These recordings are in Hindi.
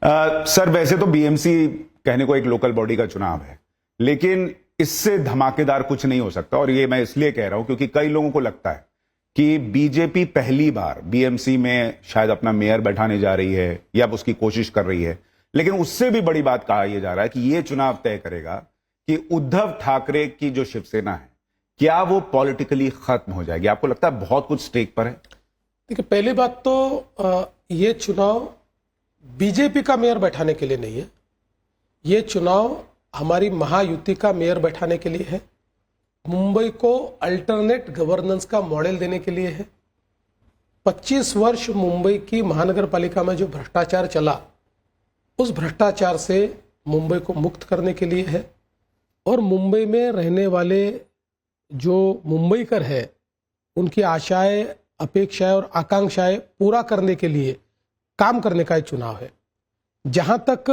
सर वैसे तो बीएमसी कहने को एक लोकल बॉडी का चुनाव है, लेकिन इससे धमाकेदार कुछ नहीं हो सकता। और ये मैं इसलिए कह रहा हूं क्योंकि कई लोगों को लगता है कि बीजेपी पहली बार बीएमसी में शायद अपना मेयर बैठाने जा रही है या उसकी कोशिश कर रही है, लेकिन उससे भी बड़ी बात कहा यह जा रहा है कि यह चुनाव तय करेगा कि उद्धव ठाकरे की जो शिवसेना है क्या वो पॉलिटिकली खत्म हो जाएगी। आपको लगता है बहुत कुछ स्टेक पर है? देखिए, पहली बात तो ये चुनाव बीजेपी का मेयर बैठाने के लिए नहीं है। ये चुनाव हमारी महायुति का मेयर बैठाने के लिए है, मुंबई को अल्टरनेट गवर्नेंस का मॉडल देने के लिए है। 25 वर्ष मुंबई की महानगर पालिका में जो भ्रष्टाचार चला, उस भ्रष्टाचार से मुंबई को मुक्त करने के लिए है। और मुंबई में रहने वाले जो मुंबईकर है, उनकी आशाएं, अपेक्षाएं और आकांक्षाएं पूरा करने के लिए काम करने का एक चुनाव है। जहां तक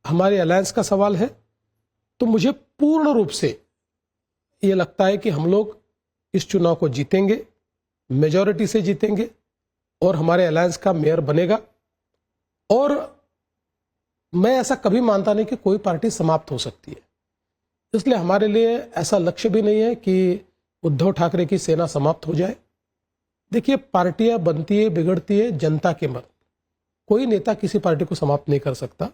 हमारे अलायंस का सवाल है, तो मुझे पूर्ण रूप से ये लगता है कि हम लोग इस चुनाव को जीतेंगे, मेजॉरिटी से जीतेंगे और हमारे अलायंस का मेयर बनेगा। और मैं ऐसा कभी मानता नहीं कि कोई पार्टी समाप्त हो सकती है, इसलिए हमारे लिए ऐसा लक्ष्य भी नहीं है कि उद्धव ठाकरे की सेना समाप्त हो जाए। देखिए, पार्टियां बनती है, बिगड़ती है जनता के मत। कोई नेता किसी पार्टी को समाप्त नहीं कर सकता,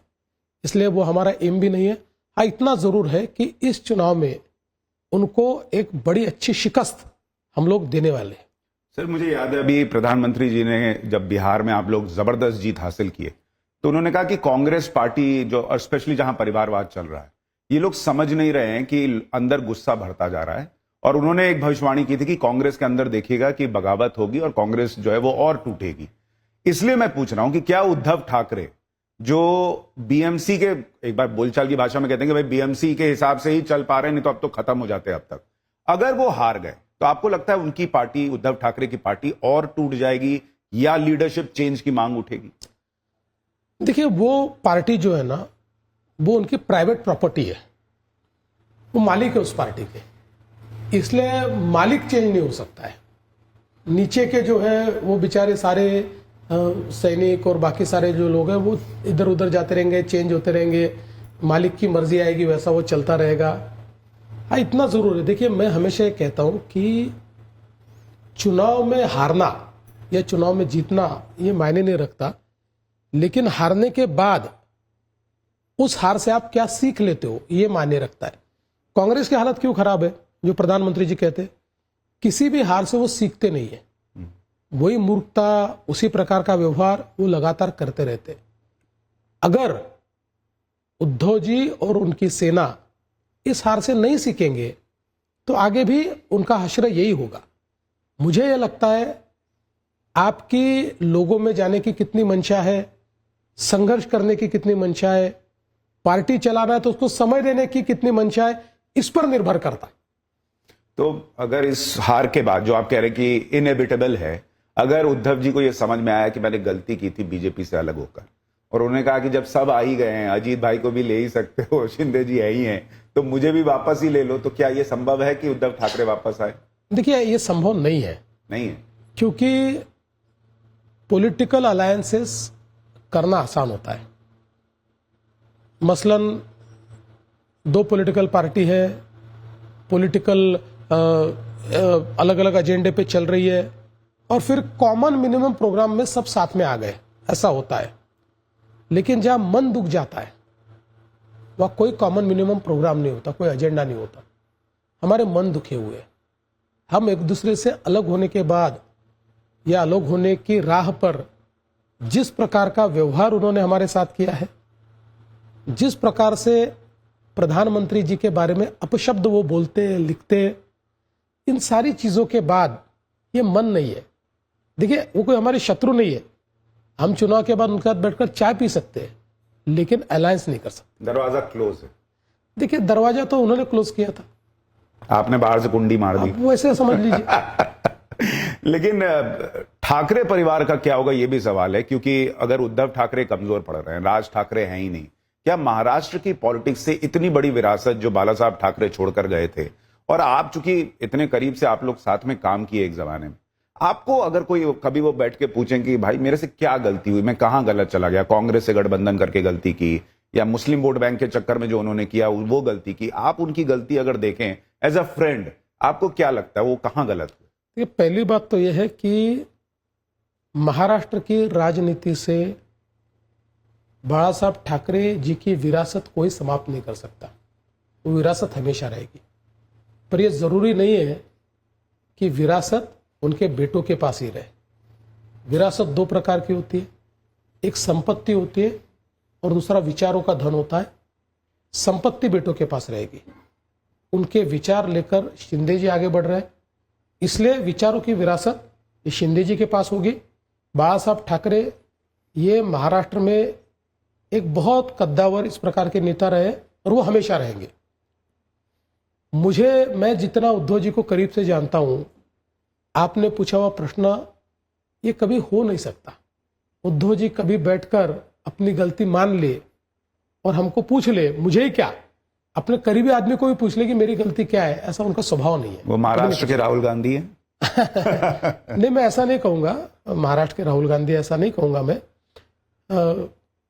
इसलिए वो हमारा एम भी नहीं है। हाँ, इतना जरूर है कि इस चुनाव में उनको एक बड़ी अच्छी शिकस्त हम लोग देने वाले हैं। सर, मुझे याद है अभी प्रधानमंत्री जी ने जब बिहार में आप लोग जबरदस्त जीत हासिल किए, तो उन्होंने कहा कि कांग्रेस पार्टी जो, और स्पेशली जहां परिवारवाद चल रहा है, ये लोग समझ नहीं रहे हैं कि अंदर गुस्सा बढ़ता जा रहा है। और उन्होंने एक भविष्यवाणी की थी कि कांग्रेस के अंदर देखिएगा कि बगावत होगी और कांग्रेस जो है वो और टूटेगी। इसलिए मैं पूछ रहा हूं कि क्या उद्धव ठाकरे जो बीएमसी के, एक बार बोलचाल की भाषा में कहते हैं कि भाई बीएमसी के हिसाब से ही चल पा रहे हैं, नहीं तो अब तो खत्म हो जाते अब तक, अगर वो हार गए तो आपको लगता है उनकी पार्टी, उद्धव ठाकरे की पार्टी और टूट जाएगी या लीडरशिप चेंज की मांग उठेगी? देखिए, वो पार्टी जो है ना, वो उनकी प्राइवेट प्रॉपर्टी है, वो मालिक है उस पार्टी के, इसलिए मालिक चेंज नहीं हो सकता है। नीचे के जो है वो बेचारे सारे सैनिक और बाकी सारे जो लोग हैं वो इधर उधर जाते रहेंगे, चेंज होते रहेंगे, मालिक की मर्जी आएगी वैसा वो चलता रहेगा। हाँ, इतना जरूर है। देखिए, मैं हमेशा ये कहता हूं कि चुनाव में हारना या चुनाव में जीतना ये मायने नहीं रखता, लेकिन हारने के बाद उस हार से आप क्या सीख लेते हो ये मायने रखता है। कांग्रेस की हालत क्यों खराब है, जो प्रधानमंत्री जी कहते, किसी भी हार से वो सीखते नहीं है, वही मूर्खता, उसी प्रकार का व्यवहार वो लगातार करते रहते। अगर उद्धव जी और उनकी सेना इस हार से नहीं सीखेंगे तो आगे भी उनका हश्र यही होगा। मुझे यह लगता है आपकी लोगों में जाने की कितनी मंशा है, संघर्ष करने की कितनी मंशा है, पार्टी चलाना है तो उसको समय देने की कितनी मंशा है, इस पर निर्भर करता है। तो अगर इस हार के बाद जो आप कह रहे हैं कि इनएविटेबल है, अगर उद्धव जी को यह समझ में आया कि मैंने गलती की थी बीजेपी से अलग होकर, और उन्होंने कहा कि जब सब आ ही गए हैं, अजीत भाई को भी ले ही सकते हो, शिंदे जी है ही हैं, तो मुझे भी वापस ही ले लो, तो क्या यह संभव है कि उद्धव ठाकरे वापस आए? देखिए, यह संभव नहीं है। नहीं है, क्योंकि पॉलिटिकल अलायंसेस करना आसान होता है। मसलन 2 पॉलिटिकल पार्टी है, पॉलिटिकल अलग अलग एजेंडे पे चल रही है और फिर कॉमन मिनिमम प्रोग्राम में सब साथ में आ गए, ऐसा होता है। लेकिन जहां मन दुख जाता है वहां कोई कॉमन मिनिमम प्रोग्राम नहीं होता, कोई एजेंडा नहीं होता। हमारे मन दुखे हुए, हम एक दूसरे से अलग होने के बाद या अलग होने की राह पर जिस प्रकार का व्यवहार उन्होंने हमारे साथ किया है, जिस प्रकार से प्रधानमंत्री जी के बारे में अपशब्द वो बोलते लिखते, इन सारी चीजों के बाद ये मन नहीं है। देखिए, वो कोई हमारे शत्रु नहीं है, हम चुनाव के बाद उनके साथ बैठकर चाय पी सकते हैं, लेकिन अलायंस नहीं कर सकते। दरवाजा क्लोज है। देखिए, दरवाजा तो उन्होंने क्लोज किया था, आपने बाहर से कुंडी मार दी, वैसे समझ लीजिए। लेकिन ठाकरे परिवार का क्या होगा ये भी सवाल है, क्योंकि अगर उद्धव ठाकरे कमजोर पड़ रहे हैं, राज ठाकरे हैं ही नहीं, क्या महाराष्ट्र की पॉलिटिक्स से इतनी बड़ी विरासत जो बाला साहब ठाकरे छोड़कर गए थे, और आप चूंकि इतने करीब से आप लोग साथ में काम किए एक जमाने में, आपको अगर कोई कभी वो बैठ के पूछें कि भाई मेरे से क्या गलती हुई, मैं कहां गलत चला गया, कांग्रेस से गठबंधन करके गलती की या मुस्लिम वोट बैंक के चक्कर में जो उन्होंने किया वो गलती की, आप उनकी गलती अगर देखें एज अ फ्रेंड, आपको क्या लगता है वो कहां गलत हुए? ये पहली बात तो यह है कि महाराष्ट्र की राजनीति से बाला साहब ठाकरे जी की विरासत कोई समाप्त नहीं कर सकता, वो विरासत हमेशा रहेगी। पर यह जरूरी नहीं है कि विरासत उनके बेटों के पास ही रहे। विरासत दो प्रकार की होती है, एक संपत्ति होती है और दूसरा विचारों का धन होता है। संपत्ति बेटों के पास रहेगी, उनके विचार लेकर शिंदे जी आगे बढ़ रहे हैं, इसलिए विचारों की विरासत ये शिंदे जी के पास होगी। बाला साहब ठाकरे ये महाराष्ट्र में एक बहुत कद्दावर इस प्रकार के नेता रहे और वो हमेशा रहेंगे। मैं जितना उद्धव जी को करीब से जानता हूं, आपने पूछा हुआ प्रश्न ये कभी हो नहीं सकता। उद्धव जी कभी बैठकर अपनी गलती मान ले और हमको पूछ ले, मुझे ही क्या, अपने करीबी आदमी को भी पूछ ले कि मेरी गलती क्या है, ऐसा उनका स्वभाव नहीं है। वो महाराष्ट्र के राहुल गांधी है? नहीं, मैं ऐसा नहीं कहूंगा, महाराष्ट्र के राहुल गांधी ऐसा नहीं कहूंगा मैं।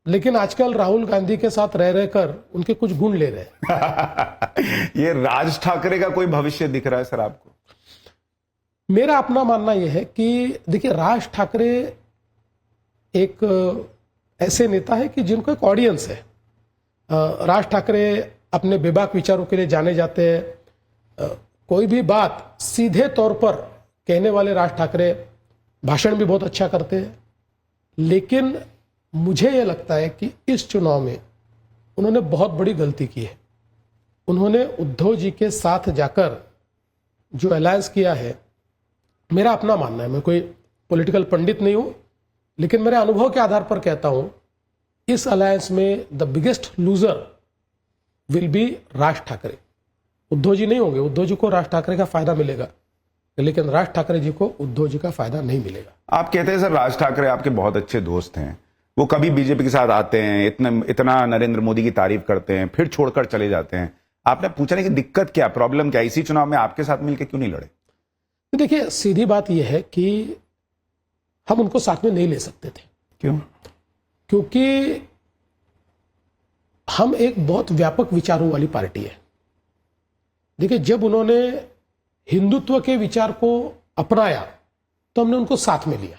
लेकिन आजकल राहुल गांधी के साथ रह रहकर उनके कुछ गुण ले रहे हैं। ये राज ठाकरे का कोई भविष्य दिख रहा है सर आपको? मेरा अपना मानना यह है कि देखिए, राज ठाकरे एक ऐसे नेता है कि जिनको एक ऑडियंस है। राज ठाकरे अपने बेबाक विचारों के लिए जाने जाते हैं। कोई भी बात सीधे तौर पर कहने वाले राज ठाकरे, भाषण भी बहुत अच्छा करते हैं। लेकिन मुझे यह लगता है कि इस चुनाव में उन्होंने बहुत बड़ी गलती की है। उन्होंने उद्धव जी के साथ जाकर जो अलायंस किया है, मेरा अपना मानना है, मैं कोई पॉलिटिकल पंडित नहीं हूं, लेकिन मेरे अनुभव के आधार पर कहता हूं, इस अलायंस में the biggest loser will be Raj Thackeray. Uddhav ji नहीं होंगे, उद्धव जी को राज ठाकरे का फायदा मिलेगा, लेकिन राज ठाकरे जी को उद्धव जी का फायदा नहीं मिलेगा। आप कहते हैं सर राज ठाकरे आपके बहुत अच्छे दोस्त हैं, वो कभी बीजेपी के साथ आते हैं, इतना नरेंद्र मोदी की तारीफ करते हैं, फिर छोड़कर चले जाते हैं। आपने पूछा नहीं कि दिक्कत क्या, प्रॉब्लम क्या, इसी चुनाव में आपके साथ मिलकर क्यों नहीं लड़े? तो देखिए, सीधी बात यह है कि हम उनको साथ में नहीं ले सकते थे। क्यों? क्योंकि हम एक बहुत व्यापक विचारों वाली पार्टी है। देखिए, जब उन्होंने हिंदुत्व के विचार को अपनाया तो हमने उनको साथ में लिया,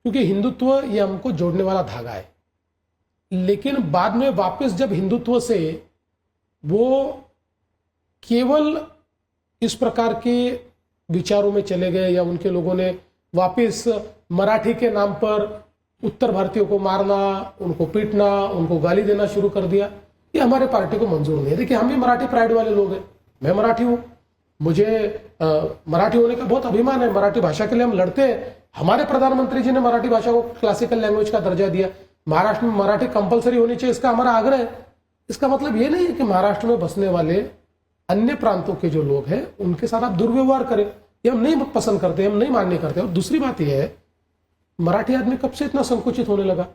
क्योंकि हिंदुत्व ये हमको जोड़ने वाला धागा है। लेकिन बाद में वापस जब हिंदुत्व से वो केवल इस प्रकार के विचारों में चले गए, या उनके लोगों ने वापस मराठी के नाम पर उत्तर भारतीयों को मारना, उनको पीटना, उनको गाली देना शुरू कर दिया, ये हमारे पार्टी को मंजूर नहीं है। देखिए, हम भी मराठी प्राइड वाले लोग हैं, मैं मराठी हूं, मुझे मराठी होने का बहुत अभिमान है, मराठी भाषा के लिए हम लड़ते हैं। हमारे प्रधानमंत्री जी ने मराठी भाषा को क्लासिकल लैंग्वेज का दर्जा दिया। महाराष्ट्र में मराठी कंपलसरी होनी चाहिए, इसका हमारा आग्रह है। इसका मतलब ये नहीं है कि महाराष्ट्र में बसने वाले अन्य प्रांतों के जो लोग हैं उनके साथ आप दुर्व्यवहार करें, ये हम नहीं पसंद करते, हम नहीं मान्य करते। और दूसरी बात यह है, मराठी आदमी कब से इतना संकुचित होने लगा?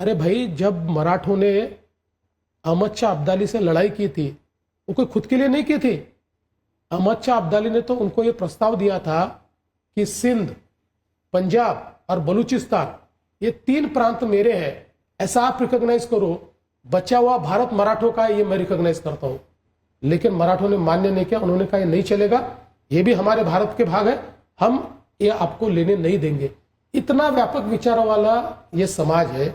अरे भाई, जब मराठों ने अहमद शाह अब्दाली से लड़ाई की थी, वो कोई खुद के लिए नहीं की थी। अहमद शाह अब्दाली ने तो उनको ये प्रस्ताव दिया था कि सिंध, पंजाब और बलूचिस्तान ये 3 प्रांत मेरे हैं, ऐसा आप रिकॉग्नाइज करो, बचा हुआ भारत मराठों का है, ये मैं रिकॉग्नाइज करता हूं। लेकिन मराठों ने मान्य नहीं किया, उन्होंने कहा ये नहीं चलेगा, ये भी हमारे भारत के भाग है, हम ये आपको लेने नहीं देंगे। इतना व्यापक विचारों वाला ये समाज है,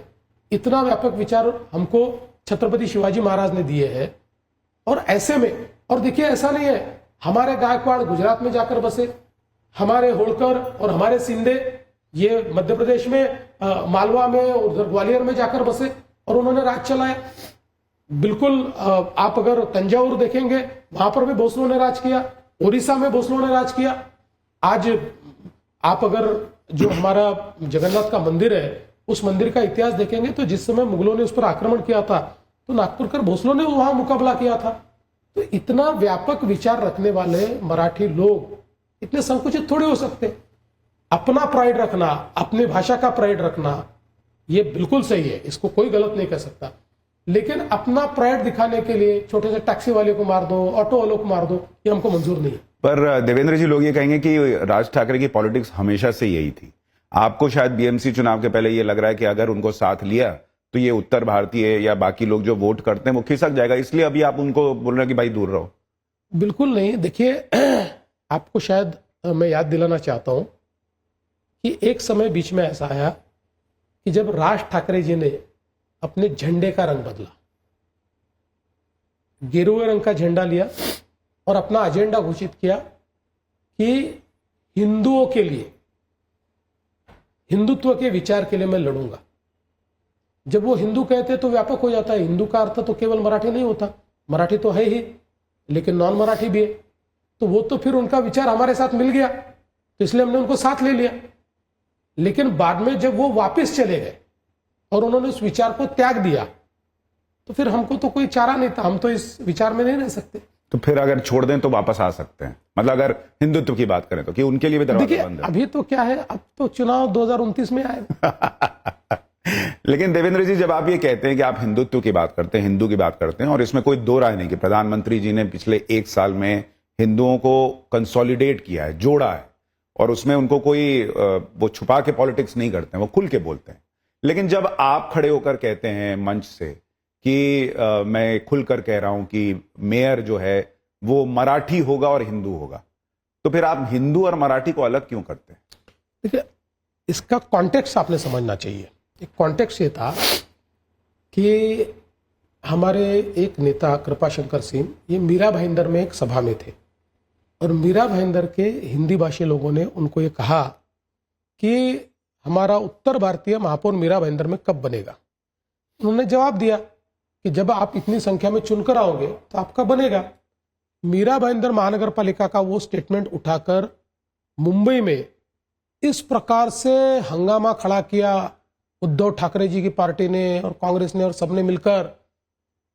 इतना व्यापक विचार हमको छत्रपति शिवाजी महाराज ने दिए हैं। और ऐसे में, और देखिए ऐसा नहीं है हमारे गायकवाड़ गुजरात में जाकर बसे, हमारे होलकर और हमारे शिंदे ये मध्य प्रदेश में मालवा में और उधर ग्वालियर में जाकर बसे और उन्होंने राज चलाया। बिल्कुल, आप अगर तंजावुर देखेंगे वहां पर भी भोसलों ने राज किया, उड़ीसा में भोसलों ने राज किया। आज आप अगर जो हमारा जगन्नाथ का मंदिर है उस मंदिर का इतिहास देखेंगे तो जिस समय मुगलों ने उस पर आक्रमण किया था तो नागपुरकर भोसलों ने वहां मुकाबला किया था। तो इतना व्यापक विचार रखने वाले मराठी लोग इतने संकुचित थोड़े हो सकते। अपना प्राइड रखना, अपनी भाषा का प्राइड रखना, ये बिल्कुल सही है, इसको कोई गलत नहीं कह सकता। लेकिन अपना प्राइड दिखाने के लिए छोटे से टैक्सी वाले को मार दो, ऑटो वालों को मार दो, ये हमको मंजूर नहीं है। पर देवेंद्र जी, लोग ये कहेंगे कि राज ठाकरे की पॉलिटिक्स हमेशा से यही थी। आपको शायद बीएमसी चुनाव के पहले ये लग रहा है कि अगर उनको साथ लिया तो ये उत्तर भारतीय या बाकी लोग जो वोट करते हैं वो खिसक जाएगा, इसलिए अभी आप उनको बोल रहे हैं कि भाई दूर रहो। बिल्कुल नहीं। देखिए, आपको शायद मैं याद दिलाना चाहता हूं कि एक समय बीच में ऐसा आया कि जब राज ठाकरे जी ने अपने झंडे का रंग बदला, गेरुए रंग का झंडा लिया और अपना एजेंडा घोषित किया कि हिंदुओं के लिए, हिंदुत्व के विचार के लिए मैं लड़ूंगा। जब वो हिंदू कहते तो व्यापक हो जाता है। हिंदू का अर्थ तो केवल मराठी नहीं होता, मराठी तो है ही, लेकिन नॉन मराठी भी है। तो वो तो फिर उनका विचार हमारे साथ मिल गया, तो इसलिए हमने उनको साथ ले लिया। लेकिन बाद में जब वो वापस चले गए और उन्होंने उस विचार को त्याग दिया, तो फिर हमको तो कोई चारा नहीं था, हम तो इस विचार में नहीं रह सकते। तो फिर अगर छोड़ दें तो वापस आ सकते हैं, मतलब अगर हिंदुत्व की बात करें तो, कि उनके लिए भी दरवाजा बंद है। अभी तो क्या है, अब तो चुनाव 2029 में आएगा। लेकिन देवेंद्र जी, जब आप ये कहते हैं कि आप हिंदुत्व की बात करते हैं, हिंदू की बात करते हैं, और इसमें कोई दो राय नहीं कि प्रधानमंत्री जी ने पिछले 1 साल में हिंदुओं को कंसोलिडेट किया है, जोड़ा है, और उसमें उनको कोई वो छुपा के पॉलिटिक्स नहीं करते हैं, वो खुल के बोलते हैं। लेकिन जब आप खड़े होकर कहते हैं मंच से कि मैं खुलकर कह रहा हूं कि मेयर जो है वो मराठी होगा और हिंदू होगा, तो फिर आप हिंदू और मराठी को अलग क्यों करते हैं? देखिए, इसका कॉन्टेक्स्ट आपने समझना चाहिए। एक कॉन्टेक्स्ट ये था कि हमारे एक नेता कृपाशंकर सिंह, ये मीरा भाईंदर में एक सभा में थे, और मीरा भाईंदर के हिंदी भाषी लोगों ने उनको ये कहा कि हमारा उत्तर भारतीय महापौर मीरा भाईंदर में कब बनेगा। उन्होंने जवाब दिया कि जब आप इतनी संख्या में चुनकर आओगे तो आपका बनेगा। मीरा भाईंदर महानगर पालिका का वो स्टेटमेंट उठाकर मुंबई में इस प्रकार से हंगामा खड़ा किया उद्धव ठाकरे जी की पार्टी ने और कांग्रेस ने और सबने मिलकर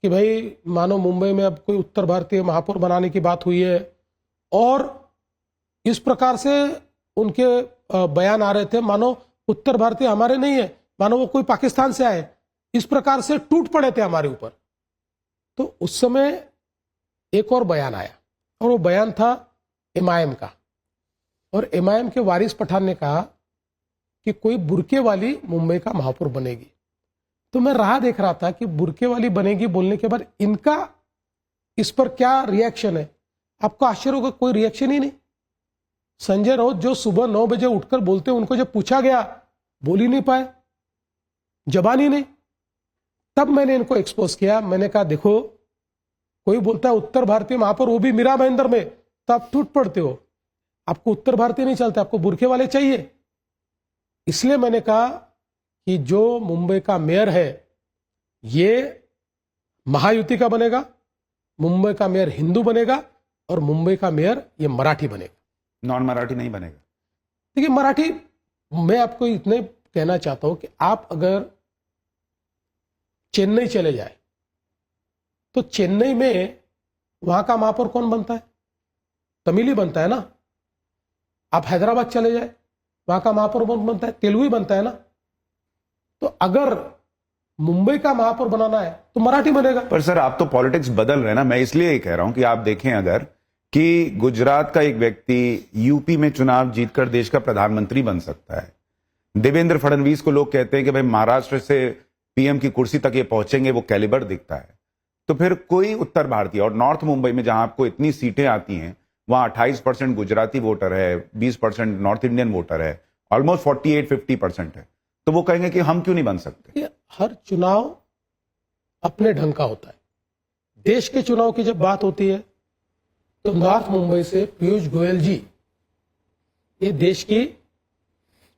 कि भाई मानो मुंबई में अब कोई उत्तर भारतीय महापौर बनाने की बात हुई है, और इस प्रकार से उनके बयान आ रहे थे मानो उत्तर भारतीय हमारे नहीं है, मानो वो कोई पाकिस्तान से आए, इस प्रकार से टूट पड़े थे हमारे ऊपर। तो उस समय एक और बयान आया, और वो बयान था एमआईएम का, और एमआईएम के वारिस पठान ने कहा कि कोई बुरके वाली मुंबई का महापौर बनेगी। तो मैं राह देख रहा था कि बुरके वाली बनेगी बोलने के बाद इनका इस पर क्या रिएक्शन है। आपको आश्चर्य होगा, कोई रिएक्शन ही नहीं। संजय राउत जो सुबह 9 बजे उठकर बोलते, उनको जब पूछा गया बोल ही नहीं पाए, जबान ही नहीं। तब मैंने इनको एक्सपोज किया। मैंने कहा देखो, कोई बोलता है उत्तर भारतीय महापौर, वो भी मीरा भाईंदर में, तो आप टूट पड़ते हो। आपको उत्तर भारतीय नहीं चलते, आपको बुरखे वाले चाहिए। इसलिए मैंने कहा कि जो मुंबई का मेयर है ये महायुति का बनेगा, मुंबई का मेयर हिंदू बनेगा, और मुंबई का मेयर ये मराठी बनेगा, नॉन मराठी नहीं बनेगा। देखिए, मराठी, मैं आपको इतने कहना चाहता हूं कि आप अगर चेन्नई चले जाए तो चेन्नई में वहां का महापौर कौन बनता है? तमिल ही बनता है ना। आप हैदराबाद चले जाए, वहां का महापौर कौन बनता है? तेलुगु ही बनता है ना। तो अगर मुंबई का महापौर बनाना है तो मराठी बनेगा। पर सर, आप तो पॉलिटिक्स बदल रहे हैं ना। मैं इसलिए ही कह रहा हूं कि आप देखें, अगर कि गुजरात का एक व्यक्ति यूपी में चुनाव जीतकर देश का प्रधानमंत्री बन सकता है। देवेंद्र फडणवीस को लोग कहते हैं कि भाई महाराष्ट्र से पीएम की कुर्सी तक ये पहुंचेंगे, वो कैलिबर दिखता है। तो फिर कोई उत्तर भारतीय, और नॉर्थ मुंबई में जहां आपको इतनी सीटें आती हैं वहां 28% गुजराती वोटर है, 20% नॉर्थ इंडियन वोटर है, ऑलमोस्ट 48-50% है, तो वो कहेंगे कि हम क्यों नहीं बन सकते? हर चुनाव अपने ढंग का होता है। देश के चुनाव की जब बात होती है तो नॉर्थ मुंबई से पीयूष गोयल जी ये देश की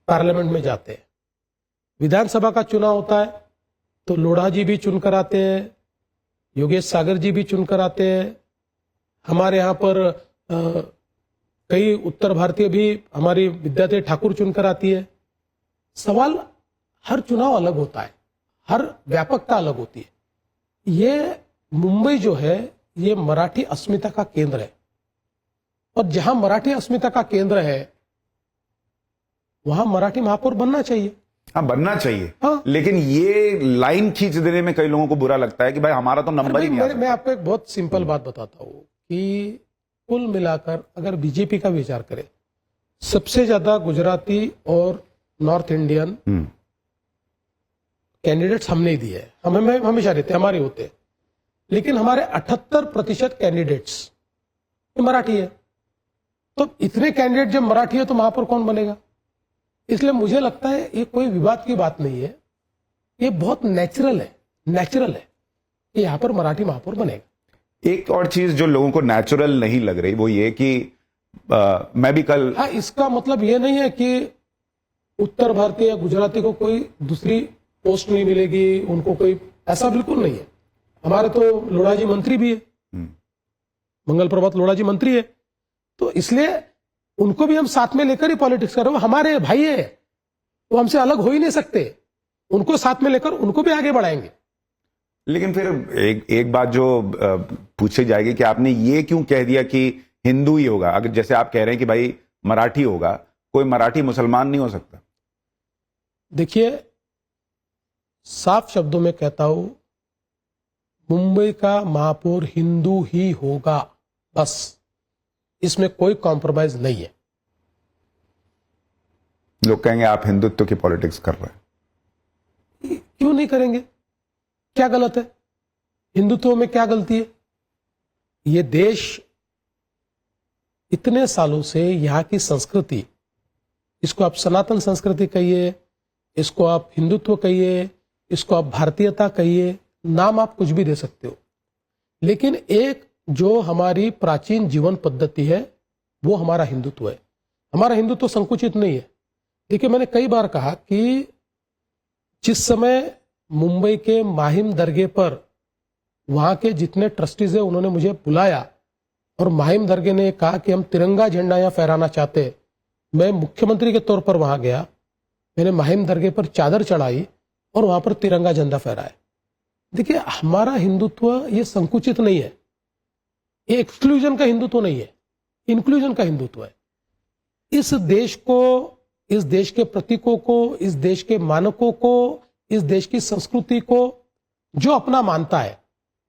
पार्लियामेंट में जाते हैं। विधानसभा का चुनाव होता है तो लोढ़ा जी भी चुनकर आते हैं, योगेश सागर जी भी चुनकर आते हैं। हमारे यहाँ पर कई उत्तर भारतीय भी, हमारी विद्यादेवी ठाकुर चुनकर आती है। सवाल, हर चुनाव अलग होता है, हर व्यापकता अलग होती है। ये मुंबई जो है ये मराठी अस्मिता का केंद्र है, और जहां मराठी अस्मिता का केंद्र है वहां मराठी महापौर बनना चाहिए। हाँ, बनना चाहिए। हाँ। लेकिन ये लाइन खींच देने में कई लोगों को बुरा लगता है कि भाई हमारा तो नंबर ही नहीं आता। मैं आपको एक बहुत सिंपल बात बताता हूं कि कुल मिलाकर अगर बीजेपी का विचार करें, सबसे ज्यादा गुजराती और नॉर्थ इंडियन कैंडिडेट्स हमने ही दिए हैं। हम हमेशा रहते, हमारे होते हैं, लेकिन हमारे 78% कैंडिडेट्स मराठी है। तो इतने कैंडिडेट जब मराठी है तो महापौर कौन बनेगा? इसलिए मुझे लगता है ये कोई विवाद की बात नहीं है, ये बहुत नेचुरल है कि यहाँ पर मराठी महापौर बनेगा। एक और चीज जो लोगों को नेचुरल नहीं लग रही वो ये कि मैं भी कल, हाँ, इसका मतलब ये नहीं है कि उत्तर भारतीय या गुजराती को कोई दूसरी पोस्ट नहीं मिलेगी, उनको कोई, ऐसा बिल्कुल नहीं है। हमारे तो लोढ़ा जी मंत्री भी है, मंगल प्रभात लोढ़ा जी मंत्री है, तो इसलिए उनको भी हम साथ में लेकर ही पॉलिटिक्स कर रहे हैं। हमारे भाई है, वो हमसे अलग हो ही नहीं सकते, उनको साथ में लेकर उनको भी आगे बढ़ाएंगे। लेकिन फिर एक बात जो पूछी जाएगी कि आपने ये क्यों कह दिया कि हिंदू ही होगा? अगर जैसे आप कह रहे हैं कि भाई मराठी होगा, कोई मराठी मुसलमान नहीं हो सकता। देखिए, साफ शब्दों में कहता हूं, मुंबई का महापौर हिंदू ही होगा, बस, इसमें कोई कॉम्प्रोमाइज नहीं है। लोग कहेंगे आप हिंदुत्व की पॉलिटिक्स कर रहे हैं। क्यों नहीं करेंगे? क्या गलत है? हिंदुत्व में क्या गलती है? ये देश इतने सालों से यहाँ की संस्कृति, इसको आप सनातन संस्कृति कहिए, इसको आप हिंदुत्व कहिए, इसको आप भारतीयता कहिए, नाम आप कुछ भी दे सकते हो, लेकिन एक जो हमारी प्राचीन जीवन पद्धति है वो हमारा हिंदुत्व है। हमारा हिंदुत्व संकुचित नहीं है। देखिए, मैंने कई बार कहा कि जिस समय मुंबई के माहिम दरगाह पर वहां के जितने ट्रस्टीज है उन्होंने मुझे बुलाया और माहिम दरगाह ने कहा कि हम तिरंगा झंडा यहाँ फहराना चाहते हैं, मैं मुख्यमंत्री के तौर पर वहां गया, मैंने माहिम दरगाह पर चादर चढ़ाई और वहां पर तिरंगा झंडा फहराया। देखिए, हमारा हिंदुत्व ये संकुचित नहीं है, ये एक्सक्लूजन का हिंदुत्व नहीं है, इंक्लूजन का हिंदुत्व है। इस देश को, इस देश के प्रतीकों को, इस देश के मानकों को, इस देश की संस्कृति को जो अपना मानता है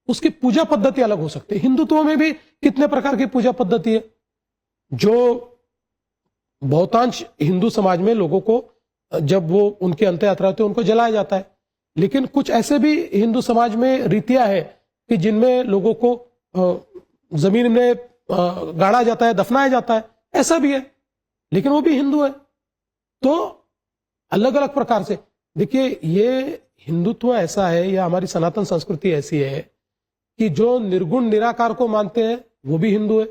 उसकी पूजा पद्धति अलग हो सकती है। हिंदुत्व में भी कितने प्रकार की पूजा पद्धति है। जो बहुतांश हिंदू समाज में लोगों को जब वो उनके अंत्य यात्रा होती है उनको जलाया जाता है, लेकिन कुछ ऐसे भी हिंदू समाज में रीतियां हैं कि जिनमें लोगों को जमीन में गाड़ा जाता है, दफनाया जाता है, ऐसा भी है, लेकिन वो भी हिंदू है। तो अलग अलग प्रकार से देखिए, ये हिंदुत्व ऐसा है या हमारी सनातन संस्कृति ऐसी है कि जो निर्गुण निराकार को मानते हैं वो भी हिंदू है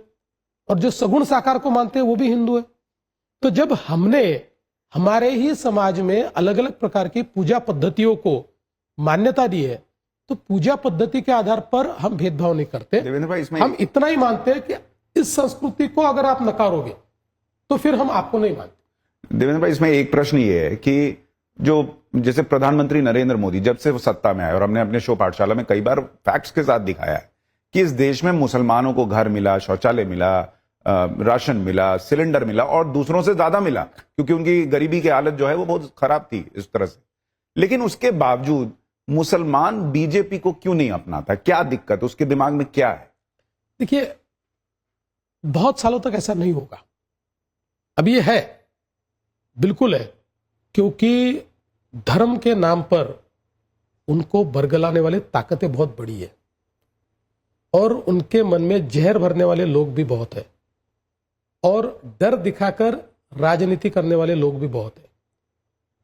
और जो सगुण साकार को मानते हैं वो भी हिंदू है। तो जब हमने हमारे ही समाज में अलग अलग प्रकार की पूजा पद्धतियों को मान्यता दी है तो पूजा पद्धति के आधार पर हम भेदभाव नहीं करते। देवेंद्र भाई, इसमें हम इतना ही मानते हैं कि इस संस्कृति को अगर आप नकारोगे तो फिर हम आपको नहीं मानते। देवेंद्र भाई, इसमें एक प्रश्न ये है कि जो जैसे प्रधानमंत्री नरेंद्र मोदी जब से वो सत्ता में आए, और हमने अपने शो पाठशाला में कई बार फैक्ट्स के साथ दिखाया है कि इस देश में मुसलमानों को घर मिला, शौचालय मिला, राशन मिला, सिलेंडर मिला और दूसरों से ज्यादा मिला, क्योंकि उनकी गरीबी की हालत जो है वो बहुत खराब थी इस तरह से। लेकिन उसके बावजूद मुसलमान बीजेपी को क्यों नहीं अपनाता? क्या दिक्कत, उसके दिमाग में क्या है? देखिए, बहुत सालों तक ऐसा नहीं होगा। अब ये है, बिल्कुल है, क्योंकि धर्म के नाम पर उनको बरगलाने वाले ताकतें बहुत बड़ी है और उनके मन में जहर भरने वाले लोग भी बहुत है और डर दिखाकर राजनीति करने वाले लोग भी बहुत है।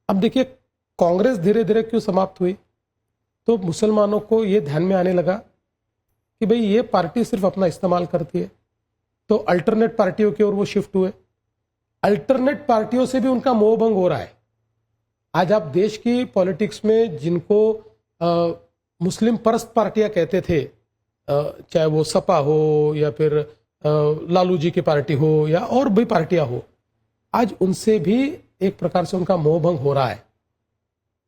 अब देखिए, कांग्रेस धीरे धीरे क्यों समाप्त हुई, तो मुसलमानों को यह ध्यान में आने लगा कि भाई ये पार्टी सिर्फ अपना इस्तेमाल करती है, तो अल्टरनेट पार्टियों की ओर वो शिफ्ट हुए। अल्टरनेट पार्टियों से भी उनका मोह भंग हो रहा है। आज आप देश की पॉलिटिक्स में जिनको मुस्लिम परस्त पार्टियां कहते थे, चाहे वो सपा हो या फिर लालू जी की पार्टी हो या और भी पार्टियां हो, आज उनसे भी एक प्रकार से उनका मोह भंग हो रहा है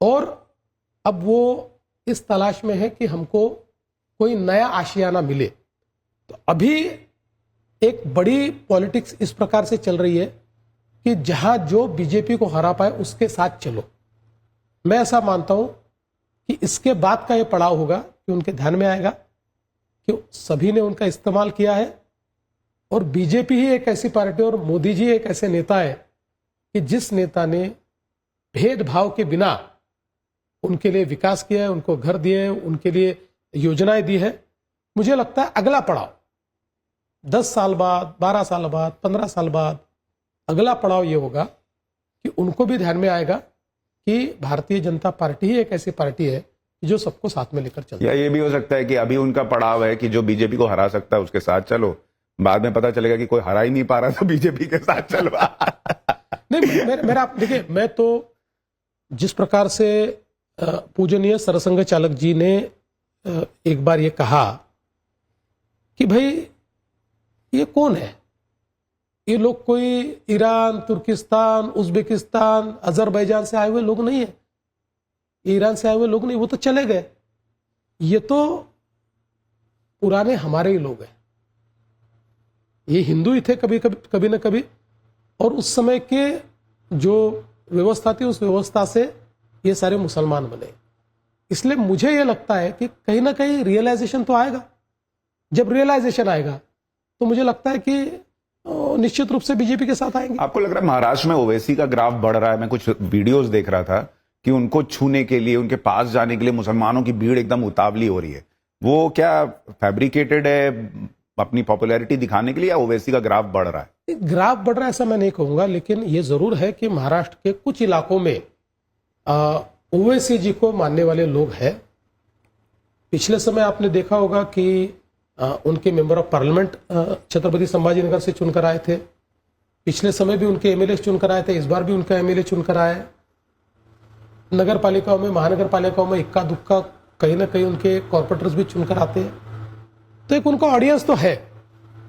और अब वो इस तलाश में है कि हमको कोई नया आशियाना मिले। तो अभी एक बड़ी पॉलिटिक्स इस प्रकार से चल रही है कि जहां जो बीजेपी को हरा पाए उसके साथ चलो। मैं ऐसा मानता हूं कि इसके बाद का ये पड़ाव होगा कि उनके ध्यान में आएगा कि सभी ने उनका इस्तेमाल किया है और बीजेपी ही एक ऐसी पार्टी और मोदी जी एक ऐसे नेता है कि जिस नेता ने भेदभाव के बिना उनके लिए विकास किया है, उनको घर दिए हैं, उनके लिए योजनाएं दी है। मुझे लगता है अगला पड़ाव 10 साल बाद, 12 साल बाद, 15 साल बाद अगला पड़ाव ये होगा कि उनको भी ध्यान में आएगा कि भारतीय जनता पार्टी ही एक ऐसी पार्टी है जो सबको साथ में लेकर चलती है। या ये भी हो सकता है कि अभी उनका पड़ाव है कि जो बीजेपी को हरा सकता है उसके साथ चलो, बाद में पता चलेगा कि कोई हरा ही नहीं पा रहा तो बीजेपी के साथ चलो। नहीं, मेरा देखिए, मैं तो जिस प्रकार से पूजनीय सरसंघ चालक जी ने एक बार ये कहा कि भाई ये कौन है, ये लोग कोई ईरान, तुर्किस्तान, उज्बेकिस्तान, अजरबैजान से आए हुए लोग नहीं है, ईरान से आए हुए लोग नहीं, वो तो चले गए, ये तो पुराने हमारे ही लोग हैं, ये हिंदू ही थे कभी न कभी, और उस समय के जो व्यवस्था थी उस व्यवस्था से ये सारे मुसलमान बने। इसलिए मुझे ये लगता है कि कहीं ना कहीं रियलाइजेशन तो आएगा। जब रियलाइजेशन आएगा तो मुझे लगता है कि निश्चित रूप से बीजेपी के साथ आएंगे। आपको लग रहा है महाराष्ट्र में ओवैसी का ग्राफ बढ़ रहा है? मैं कुछ वीडियोस देख रहा था कि उनको छूने के लिए, उनके पास जाने के लिए मुसलमानों की भीड़ एकदम उतावली हो रही है। वो क्या फैब्रिकेटेड है अपनी पॉपुलैरिटी दिखाने के लिए, या ओवैसी का ग्राफ बढ़ रहा है? ग्राफ बढ़ रहा है ऐसा मैं नहीं कहूंगा, लेकिन ये जरूर है कि महाराष्ट्र के कुछ इलाकों में ओवैसी जी को मानने वाले लोग हैं। पिछले समय आपने देखा होगा कि उनके member of parliament Chhatrapati Sambhajinagar से चुनकर आए थे। पिछले समय भी उनके एमएलए चुनकर आए थे, इस बार भी उनका एमएलए चुनकर आए। नगर पालिकाओं में, महानगर पालिकाओं में इक्का दुक्का कहीं ना कहीं उनके कॉर्पोरेटर्स भी चुनकर आते हैं। तो एक उनका ऑडियंस तो है,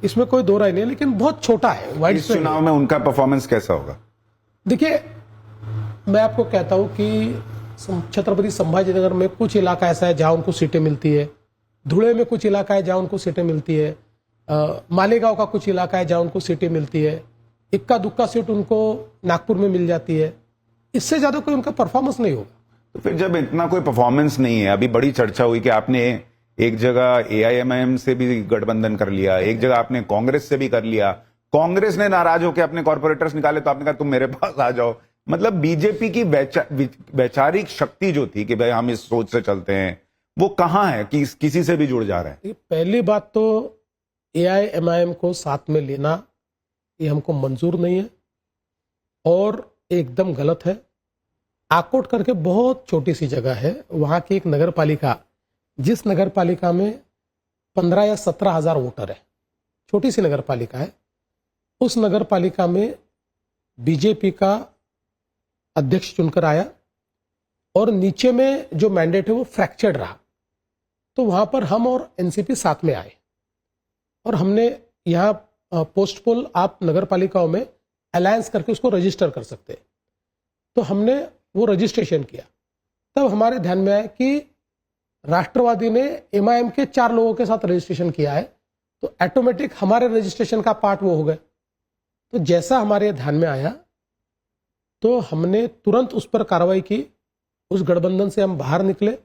इसमें कोई दो राय नहीं है, लेकिन बहुत छोटा है। वाइड इस चुनाव में उनका परफॉर्मेंस कैसा होगा? देखिए, मैं आपको कहता हूं कि छत्रपति संभाजीनगर में कुछ इलाका ऐसा है जहां उनको सीटें मिलती है, धुले में कुछ इलाका है जहां उनको सीटें मिलती है, मालेगांव का कुछ इलाका है जहां उनको सीटें मिलती है, इक्का दुक्का सीट उनको नागपुर में मिल जाती है। इससे ज्यादा कोई उनका परफॉर्मेंस नहीं होगा। तो फिर जब इतना कोई परफॉर्मेंस नहीं है, अभी बड़ी चर्चा हुई कि आपने एक जगह एआईएमआईएम से भी गठबंधन कर लिया, एक जगह आपने कांग्रेस से भी कर लिया, कांग्रेस ने नाराज होकर अपने कॉर्पोरेटर्स निकाले तो आपने कहा तुम मेरे पास आ जाओ। मतलब बीजेपी की वैचारिक शक्ति जो थी कि भाई हम इस सोच से चलते हैं, वो कहां है कि किसी से भी जुड़ जा रहे हैं? पहली बात तो एआईएमआईएम को साथ में लेना ये हमको मंजूर नहीं है और एकदम गलत है। आकोट करके बहुत छोटी सी जगह है, वहां की एक नगर पालिका, जिस नगर पालिका में 15 या 17 हजार वोटर है, छोटी सी नगर पालिका है, उस नगर पालिका में बीजेपी का अध्यक्ष चुनकर आया और नीचे में जो मैंडेट है वो फ्रैक्चर्ड रहा। तो वहां पर हम और एनसीपी साथ में आए और हमने यहाँ पोस्ट पोल आप नगर पालिकाओं में अलायंस करके उसको रजिस्टर कर सकते हैं। तो हमने वो रजिस्ट्रेशन किया, तब हमारे ध्यान में आया कि राष्ट्रवादी ने एमआईएम के 4 लोगों के साथ रजिस्ट्रेशन किया है, तो ऑटोमेटिक हमारे रजिस्ट्रेशन का पार्ट वो हो गए। तो जैसा हमारे ध्यान में आया तो हमने तुरंत उस पर कार्रवाई की, उस गठबंधन से हम बाहर निकले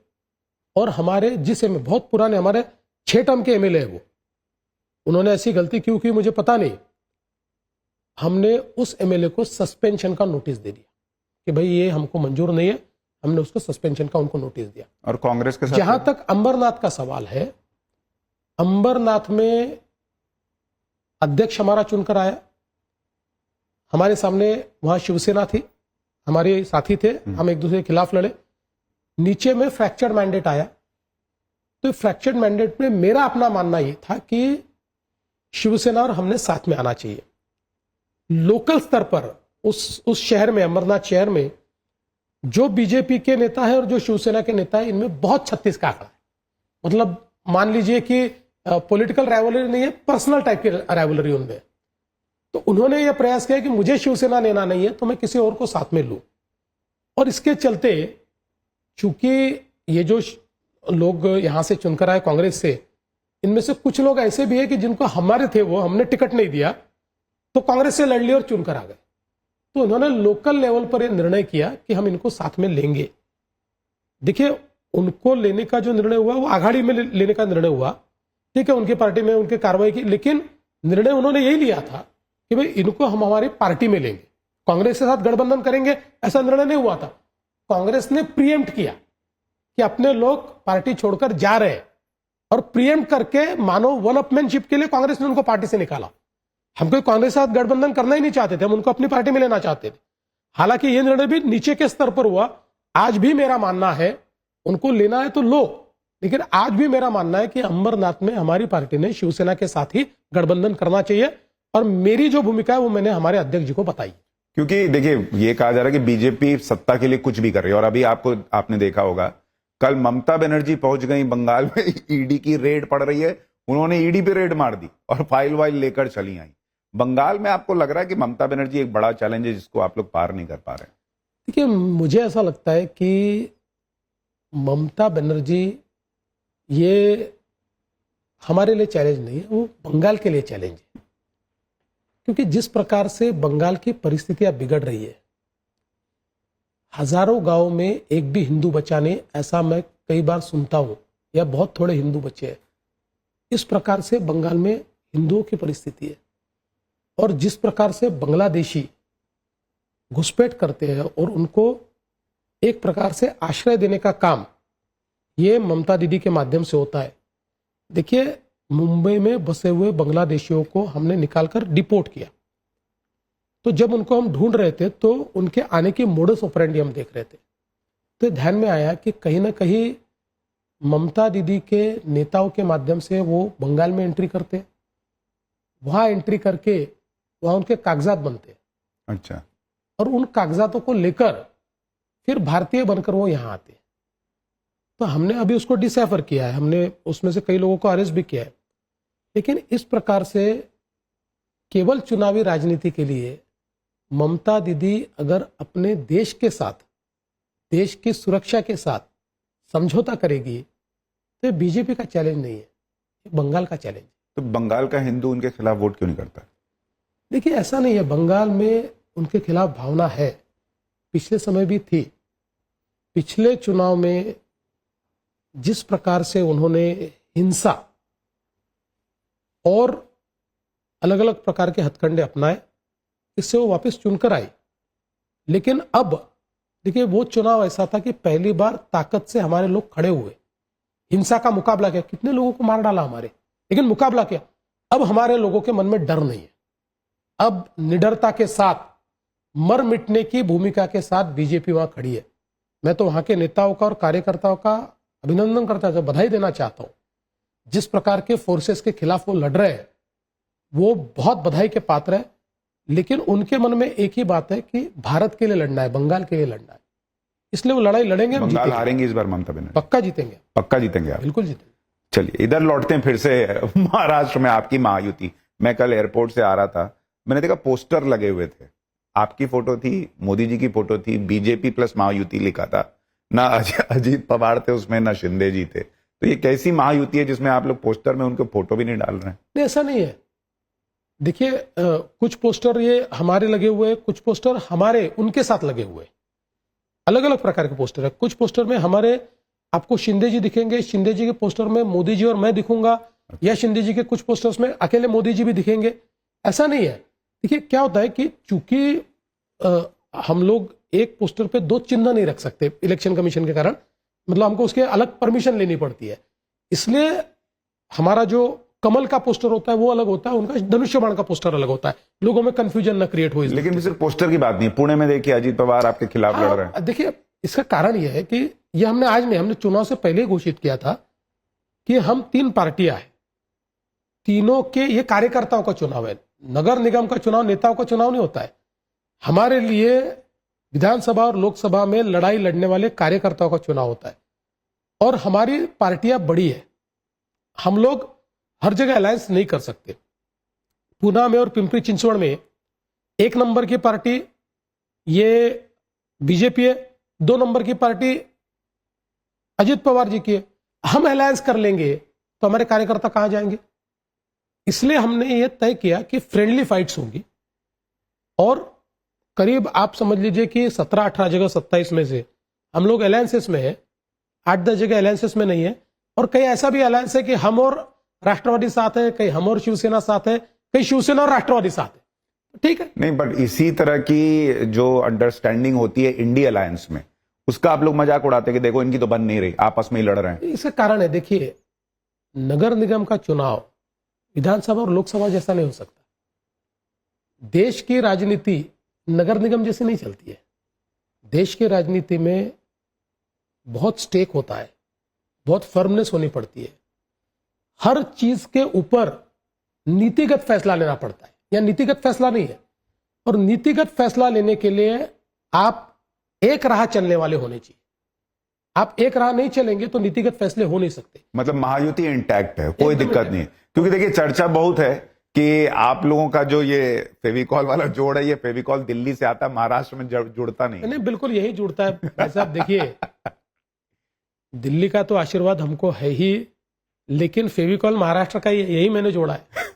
और हमारे जिस एमएलए, बहुत पुराने, हमारे 6 टर्म के एमएलए है वो, उन्होंने ऐसी गलती क्यों की मुझे पता नहीं, हमने उस एमएलए को सस्पेंशन का नोटिस दे दिया कि भाई ये हमको मंजूर नहीं है, हमने उसको सस्पेंशन का उनको नोटिस दिया। और कांग्रेस के साथ जहां तक अंबरनाथ का सवाल है, अंबरनाथ में अध्यक्ष हमारा चुनकर आया, हमारे सामने वहां शिवसेना थी, हमारे साथी थे, हम एक दूसरे के खिलाफ लड़े, नीचे में फ्रैक्चर्ड मैंडेट आया। तो फ्रैक्चर्ड मैंडेट में मेरा अपना मानना ये था कि शिवसेना और हमने साथ में आना चाहिए। लोकल स्तर पर उस शहर में, अमरनाथ शहर में, जो बीजेपी के नेता है और जो शिवसेना के नेता है, इनमें बहुत 36 का आंकड़ा है। मतलब मान लीजिए कि पॉलिटिकल राइवलरी नहीं है, पर्सनल टाइप की राइवलरी उनमें। तो उन्होंने यह प्रयास किया कि मुझे शिवसेना लेना नहीं है तो मैं किसी और को साथ में लूं, और इसके चलते चूंकि ये जो लोग यहां से चुनकर आए कांग्रेस से, इनमें से कुछ लोग ऐसे भी है कि जिनको हमारे थे वो हमने टिकट नहीं दिया तो कांग्रेस से लड़ लिया और चुनकर आ गए। तो उन्होंने लोकल लेवल पर यह निर्णय किया कि हम इनको साथ में लेंगे। देखिए, उनको लेने का जो निर्णय हुआ वो आघाड़ी में लेने का निर्णय हुआ, ठीक है, उनकी पार्टी में उनकी कार्रवाई की, लेकिन निर्णय उन्होंने यही लिया था कि भाई इनको हम हमारी पार्टी में लेंगे, कांग्रेस के साथ गठबंधन करेंगे, ऐसा निर्णय नहीं हुआ था। कांग्रेस ने प्रीएम्प्ट किया कि अपने लोग पार्टी छोड़कर जा रहे हैं, और प्रीएम्प्ट करके मानो वन अपमैनशिप के लिए कांग्रेस ने उनको पार्टी से निकाला। हम कोई कांग्रेस के साथ गठबंधन करना ही नहीं चाहते थे, हम उनको अपनी पार्टी में लेना चाहते थे। हालांकि यह निर्णय भी नीचे के स्तर पर हुआ। आज भी मेरा मानना है उनको लेना है तो लो, लेकिन आज भी मेरा मानना है कि अमरनाथ में हमारी पार्टी ने शिवसेना के साथ ही गठबंधन करना चाहिए, और मेरी जो भूमिका है वो मैंने हमारे अध्यक्ष जी को बताई। क्योंकि देखिए ये कहा जा रहा है कि बीजेपी सत्ता के लिए कुछ भी कर रही है, और अभी आपने देखा होगा कल ममता बनर्जी पहुंच गई बंगाल में, ईडी की रेड पड़ रही है, उन्होंने ईडी पे रेड मार दी और फाइल वाइल लेकर चली आई। बंगाल में आपको लग रहा है कि ममता बनर्जी एक बड़ा चैलेंज है जिसको आप लोग पार नहीं कर पा रहे? देखिए, मुझे ऐसा लगता है कि ममता बनर्जी ये हमारे लिए चैलेंज नहीं है, वो बंगाल के लिए चैलेंज है। क्योंकि जिस प्रकार से बंगाल की परिस्थितियां बिगड़ रही है, हजारों गांव में एक भी हिंदू बचा नहीं, ऐसा मैं कई बार सुनता हूं, या बहुत थोड़े हिंदू बचे हैं। इस प्रकार से बंगाल में हिंदुओं की परिस्थिति है, और जिस प्रकार से बांग्लादेशी घुसपैठ करते हैं और उनको एक प्रकार से आश्रय देने का काम ये ममता दीदी के माध्यम से होता है। देखिए, मुंबई में बसे हुए बांग्लादेशियों को हमने निकालकर डिपोर्ट किया, तो जब उनको हम ढूंढ रहे थे तो उनके आने की मोडस ऑपरेंडी हम देख रहे थे, तो ध्यान में आया कि कहीं ना कहीं ममता दीदी के नेताओं के माध्यम से वो बंगाल में एंट्री करते, वहां एंट्री करके वहां उनके कागजात बनते। अच्छा। और उन कागजातों को लेकर फिर भारतीय बनकर वो यहां आते। तो हमने अभी उसको डिसैफर किया है, हमने उसमें से कई लोगों को अरेस्ट भी किया है। लेकिन इस प्रकार से केवल चुनावी राजनीति के लिए ममता दीदी अगर अपने देश के साथ, देश की सुरक्षा के साथ समझौता करेगी तो बीजेपी का चैलेंज नहीं है, बंगाल का चैलेंज। तो बंगाल का हिंदू उनके खिलाफ वोट क्यों नहीं करता? देखिए, ऐसा नहीं है, बंगाल में उनके खिलाफ भावना है, पिछले समय भी थी। पिछले चुनाव में जिस प्रकार से उन्होंने हिंसा और अलग अलग प्रकार के हथकंडे अपनाए, इससे वो वापस चुनकर आई। लेकिन अब देखिए, वो चुनाव ऐसा था कि पहली बार ताकत से हमारे लोग खड़े हुए, हिंसा का मुकाबला किया, कितने लोगों को मार डाला हमारे, लेकिन मुकाबला किया। अब हमारे लोगों के मन में डर नहीं है, अब निडरता के साथ, मर मिटने की भूमिका के साथ बीजेपी वहां खड़ी है। मैं तो वहां के नेताओं का और कार्यकर्ताओं का अभिनंदन करता हूं, बधाई देना चाहता हूं। जिस प्रकार के फोर्सेस के खिलाफ वो लड़ रहे हैं वो बहुत बधाई के पात्र है। लेकिन उनके मन में एक ही बात है कि भारत के लिए लड़ना है, बंगाल के लिए लड़ना है, इसलिए वो लड़ाई लड़ेंगे। बंगाल हारेंगे इस बार ममता बनर्जी? पक्का जीतेंगे। पक्का जीतेंगे आप? बिल्कुल जीतेंगे। चलिए इधर लौटते हैं फिर से महाराष्ट्र में आपकी महायुति। मैं कल एयरपोर्ट से आ रहा था, मैंने देखा पोस्टर लगे हुए थे, आपकी फोटो थी, मोदी जी की फोटो थी, बीजेपी प्लस महायुति लिखा था, ना अजीत पवार थे उसमें, ना शिंदे जी थे। तो ये कैसी महायुति है जिसमें आप लोग पोस्टर में उनके फोटो भी नहीं डाल रहे हैं? नहीं, ऐसा नहीं है। देखिए, कुछ पोस्टर ये हमारे लगे हुए, कुछ पोस्टर हमारे उनके साथ लगे हुए, अलग अलग प्रकार के पोस्टर है। कुछ पोस्टर में हमारे आपको शिंदे जी दिखेंगे, शिंदे जी के पोस्टर में मोदी जी और मैं दिखूंगा, या शिंदे जी के कुछ पोस्टर्स में अकेले मोदी जी भी दिखेंगे, ऐसा नहीं है। देखिए, क्या होता है कि चूंकि हम लोग एक पोस्टर पे दो चिन्ह नहीं रख सकते इलेक्शन कमीशन के कारण, मतलब हमको उसके अलग परमिशन लेनी पड़ती है। इसलिए हमारा जो कमल का पोस्टर होता है वो अलग होता है, उनका धनुष्य बाण का पोस्टर अलग होता है, लोगों में कंफ्यूजन न क्रिएट हो। लेकिन सिर्फ पोस्टर की बात नहीं, पुणे में देखिए अजीत पवार आपके खिलाफ लड़ रहे हैं। देखिए, इसका कारण यह है कि ये हमने आज नहीं, हमने चुनाव से पहले ही घोषित किया था कि हम 3 पार्टियां हैं, तीनों के ये कार्यकर्ताओं का चुनाव है। नगर निगम का चुनाव नेताओं का चुनाव नहीं होता है। हमारे लिए विधानसभा और लोकसभा में लड़ाई लड़ने वाले कार्यकर्ताओं का चुनाव होता है, और हमारी पार्टियां बड़ी है, हम लोग हर जगह अलायंस नहीं कर सकते। पूना में और पिंपरी चिंचवड़ में 1 नंबर की पार्टी ये बीजेपी है, 2 नंबर की पार्टी अजीत पवार जी की है। हम अलायंस कर लेंगे तो हमारे कार्यकर्ता कहां जाएंगे? इसलिए हमने ये तय किया कि फ्रेंडली फाइट्स होंगी, और करीब आप समझ लीजिए कि 17-18 जगह 27 में से हम लोग अलायंसेस में है, 8-10 जगह अलायंसेस में नहीं है, और कहीं ऐसा भी अलायंस है कि हम और राष्ट्रवादी साथ है, कहीं हम और शिवसेना साथ है, कहीं शिवसेना और राष्ट्रवादी साथ है, ठीक है। नहीं, बट इसी तरह की जो अंडरस्टैंडिंग होती है इंडी अलायंस में, उसका आप लोग मजाक उड़ाते हैं कि देखो इनकी तो बन नहीं रही, आपस में ही लड़ रहे हैं। इसका कारण है, देखिए, नगर निगम का चुनाव विधानसभा और लोकसभा जैसा नहीं हो सकता। देश की राजनीति नगर निगम जैसे नहीं चलती है। देश की राजनीति में बहुत स्टेक होता है, बहुत फर्मनेस होनी पड़ती है, हर चीज के ऊपर नीतिगत फैसला लेना पड़ता है, या नीतिगत फैसला नहीं है। और नीतिगत फैसला लेने के लिए आप एक राह चलने वाले होने चाहिए। आप एक राह नहीं चलेंगे तो नीतिगत फैसले हो नहीं सकते। मतलब महायुति इंटैक्ट है, कोई दिक्कत नहीं है। क्योंकि देखिए चर्चा बहुत है कि आप लोगों का जो ये फेविकॉल वाला जोड़ है, ये फेविकॉल दिल्ली से आता है, महाराष्ट्र में जुड़ता नहीं। नहीं, बिल्कुल यही जुड़ता है भाई साहब। देखिए, दिल्ली का तो आशीर्वाद हमको है ही, लेकिन फेविकॉल महाराष्ट्र का यही मैंने जोड़ा है।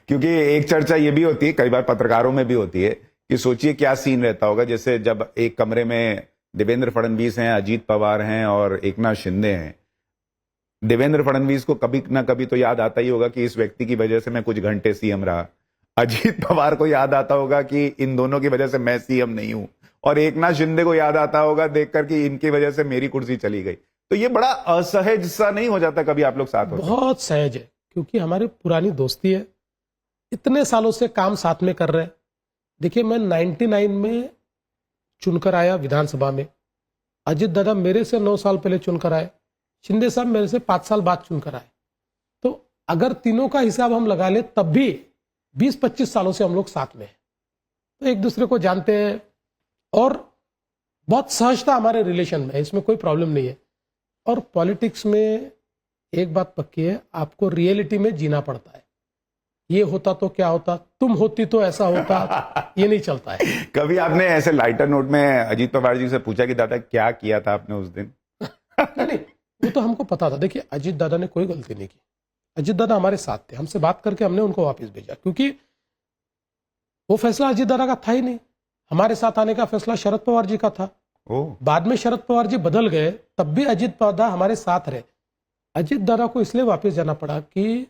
क्योंकि एक चर्चा ये भी होती है, कई बार पत्रकारों में भी होती है, कि सोचिए क्या सीन रहता होगा, जैसे जब एक कमरे में देवेंद्र फडणवीस हैं, अजीत पवार हैं और एकनाथ शिंदे हैं। देवेंद्र फडणवीस को कभी ना कभी तो याद आता ही होगा कि इस व्यक्ति की वजह से मैं कुछ घंटे सीएम रहा। अजीत पवार को याद आता होगा कि इन दोनों की वजह से मैं सीएम नहीं हूं, और एकनाथ शिंदे को याद आता होगा देखकर कि इनकी वजह से मेरी कुर्सी चली गई। तो ये बड़ा असहज सा नहीं हो जाता कभी आप लोग साथ होते? बहुत सहज है, क्योंकि हमारी पुरानी दोस्ती है, इतने सालों से काम साथ में कर रहे हैं। देखिए, मैं 99 में चुनकर आया विधानसभा में, अजीत दादा मेरे से 9 साल पहले चुनकर आए, शिंदे साहब मेरे से 5 साल बाद चुनकर आए। तो अगर तीनों का हिसाब हम लगा ले तब भी 20-25 सालों से हम लोग साथ में हैं, तो एक दूसरे को जानते हैं और बहुत सहजता हमारे रिलेशन में है, इसमें कोई प्रॉब्लम नहीं है। और पॉलिटिक्स में एक बात पक्की है, आपको रियलिटी में जीना पड़ता है। ये होता तो क्या होता, तुम होती तो ऐसा होता, ये नहीं चलता है। कभी आपने ऐसे लाइटर नोट में अजीत पवार जी से पूछा कि दादा क्या किया था आपने उस दिन? नहीं, वो तो हमको पता था। देखिए, अजीत दादा ने कोई गलती नहीं की। अजीत दादा हमारे साथ थे, हमसे बात करके हमने उनको वापस भेजा, क्योंकि वो फैसला अजीत दादा का था ही नहीं। हमारे साथ आने का फैसला शरद पवार जी का था। बाद में शरद पवार जी बदल गए, तब भी अजीत दादा हमारे साथ रहे। अजीत दादा को इसलिए वापस जाना पड़ा कि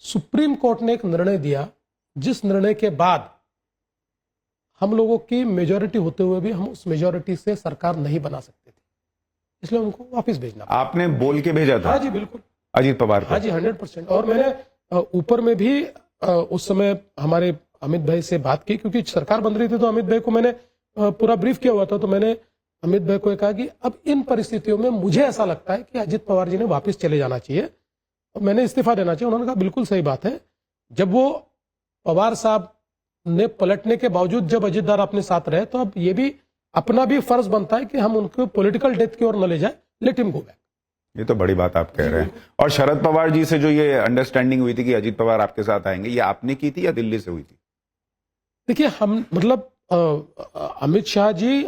सुप्रीम कोर्ट ने एक निर्णय दिया, जिस निर्णय के बाद हम लोगों की मेजॉरिटी होते हुए भी हम उस मेजॉरिटी से सरकार नहीं बना सकते थे, इसलिए उनको वापस भेजना पड़ा। आपने बोल के भेजा था? हाँ जी, बिल्कुल, अजीत पवार को? हाँ जी, 100%। और मैंने ऊपर में भी उस समय हमारे अमित भाई से बात की, क्योंकि सरकार बन रही थी, तो अमित भाई को मैंने पूरा ब्रीफ किया हुआ था। तो मैंने अमित भाई को कहा कि अब इन परिस्थितियों में मुझे ऐसा लगता है कि अजीत पवार जी ने वापस चले जाना चाहिए और मैंने इस्तीफा देना चाहिए। उन्होंने कहा बिल्कुल सही बात है। जब वो पवार साहब ने पलटने के बावजूद जब अजीत दादा अपने साथ रहे, तो अब ये भी अपना भी फर्ज बनता है कि हम उनको पॉलिटिकल डेथ की ओर न ले जाए, लेट हिम गो बैक। ये तो बड़ी बात आप कह रहे हैं। और शरद पवार जी से जो ये अंडरस्टैंडिंग हुई थी कि अजीत पवार आपके साथ आएंगे, ये आपने की थी या दिल्ली से हुई थी? देखिए, हम मतलब अमित शाह जी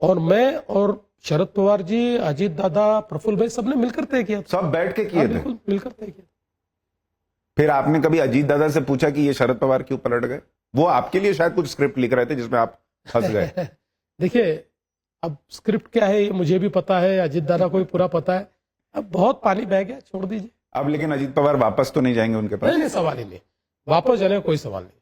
और मैं और शरद पवार जी, अजीत दादा, प्रफुल्ल भाई, सबने मिलकर तय किया। सब बैठ के किए थे? बिल्कुल, मिलकर तय किया। फिर आपने कभी अजीत दादा से पूछा कि ये शरद पवार क्यों पलट गए? वो आपके लिए शायद कुछ स्क्रिप्ट लिख रहे थे जिसमें आप फंस गए। देखिए, अब स्क्रिप्ट क्या है ये मुझे भी पता है, अजीत दादा को भी पूरा पता है। अब बहुत पानी बह गया, छोड़ दीजिए। अब लेकिन अजीत पवार वापस तो नहीं जाएंगे उनके पास? नहीं, सवाल ही नहीं, वापस जाने का कोई सवाल नहीं।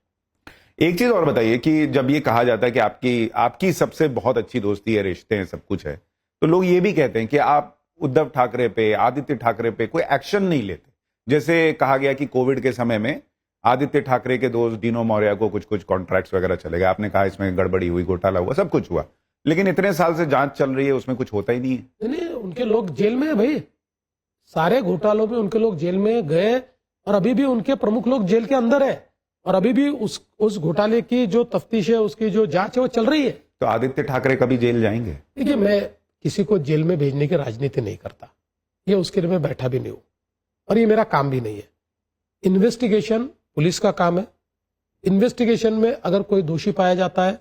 एक चीज और बताइए कि जब ये कहा जाता है कि आपकी सबसे बहुत अच्छी दोस्ती है, रिश्ते हैं, सब कुछ है, तो लोग ये भी कहते हैं कि आप उद्धव ठाकरे पे, आदित्य ठाकरे पे कोई एक्शन नहीं लेते। जैसे कहा गया कि कोविड के समय में आदित्य ठाकरे के दोस्त डीनो मौर्य को कुछ कुछ कॉन्ट्रैक्ट्स वगैरह चले गए, आपने कहा इसमें गड़बड़ी हुई, घोटाला हुआ, सब कुछ हुआ, लेकिन इतने साल से जांच चल रही है, उसमें कुछ होता ही नहीं है। नहीं, उनके लोग जेल में है भाई, सारे घोटालों में उनके लोग जेल में गए और अभी भी उनके प्रमुख लोग जेल के अंदर है और अभी भी उस घोटाले की जो तफ्तीश है, उसकी जो जांच है, वो चल रही है। तो आदित्य ठाकरे कभी जेल जाएंगे? देखिए, मैं किसी को जेल में भेजने की राजनीति नहीं करता, ये उसके लिए मैं बैठा भी नहीं हूं और ये मेरा काम भी नहीं है। इन्वेस्टिगेशन पुलिस का काम है। इन्वेस्टिगेशन में अगर कोई दोषी पाया जाता है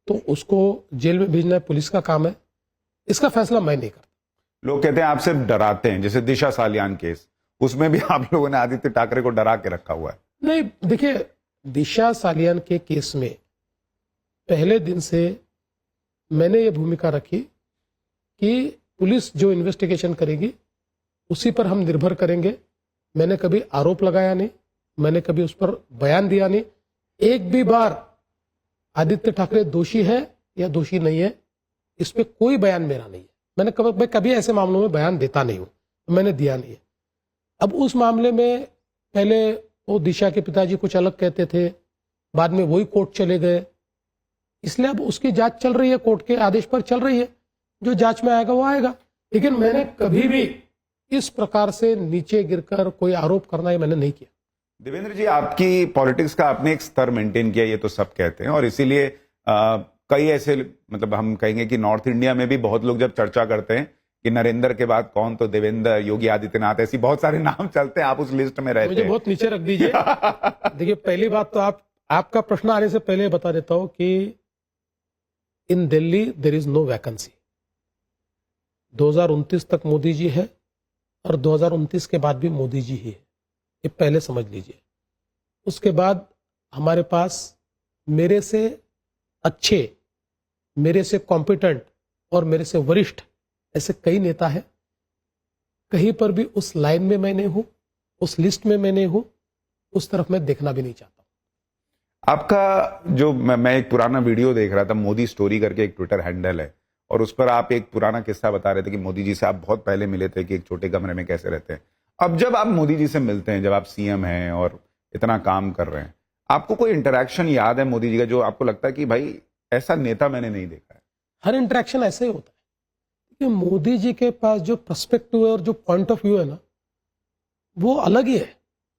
तो उसको जेल में भेजना पुलिस का काम है, इसका फैसला मैं नहीं करता। लोग कहते हैं आप सिर्फ डराते हैं, जैसे दिशा सालियान केस, उसमें भी आप लोगों ने आदित्य ठाकरे को डरा के रखा हुआ है। नहीं, देखिए, दिशा सालियान के केस में पहले दिन से मैंने ये भूमिका रखी कि पुलिस जो इन्वेस्टिगेशन करेगी उसी पर हम निर्भर करेंगे। मैंने कभी आरोप लगाया नहीं, मैंने कभी उस पर बयान दिया नहीं। एक भी बार आदित्य ठाकरे दोषी है या दोषी नहीं है, इस पे कोई बयान मेरा नहीं है। मैं कभी ऐसे मामलों में बयान देता नहीं हूं, मैंने दिया नहीं है। अब उस मामले में पहले वो दिशा के पिताजी कुछ अलग कहते थे, बाद में वही कोर्ट चले गए, इसलिए अब उसकी जांच चल रही है, कोर्ट के आदेश पर चल रही है, जो जांच में आएगा वो आएगा। लेकिन मैंने कभी भी इस प्रकार से नीचे गिरकर कोई आरोप करना ये मैंने नहीं किया। देवेंद्र जी, आपकी पॉलिटिक्स का आपने एक स्तर मेंटेन किया, ये तो सब कहते हैं, और इसीलिए कई ऐसे, मतलब हम कहेंगे कि नॉर्थ इंडिया में भी बहुत लोग जब चर्चा करते हैं कि नरेंद्र के बाद कौन, तो देवेंद्र, योगी आदित्यनाथ, ऐसी बहुत सारे नाम चलते हैं, आप उस लिस्ट में रहते हैं। मुझे बहुत नीचे रख दीजिए। देखिए, पहली बात तो आपका प्रश्न आने से पहले बता देता हूं कि in Delhi there is no vacancy. 2029 तक मोदी जी है और 2029 के बाद भी मोदी जी ही है, ये पहले समझ लीजिए। उसके बाद हमारे पास मेरे से अच्छे, मेरे से कॉम्पिटेंट और मेरे से वरिष्ठ ऐसे कई नेता हैं। कहीं पर भी उस लाइन में मैं नहीं हूं, उस लिस्ट में मैं नहीं हूं, उस तरफ मैं देखना भी नहीं चाहता। आपका जो मैं एक पुराना वीडियो देख रहा था, मोदी स्टोरी करके एक ट्विटर हैंडल है, और उस पर आप एक पुराना किस्सा बता रहे थे कि मोदी जी से आप बहुत पहले मिले थे, कि एक छोटे कमरे में कैसे रहते हैं। अब जब आप मोदी जी से मिलते हैं, जब आप सीएम हैं और इतना काम कर रहे हैं, आपको कोई इंटरेक्शन याद है मोदी जी का जो आपको लगता है कि भाई ऐसा नेता मैंने नहीं देखा है? हर इंटरेक्शन ऐसे ही होता है कि मोदी जी के पास जो पर्सपेक्टिव है और जो पॉइंट ऑफ व्यू है ना, वो अलग ही है।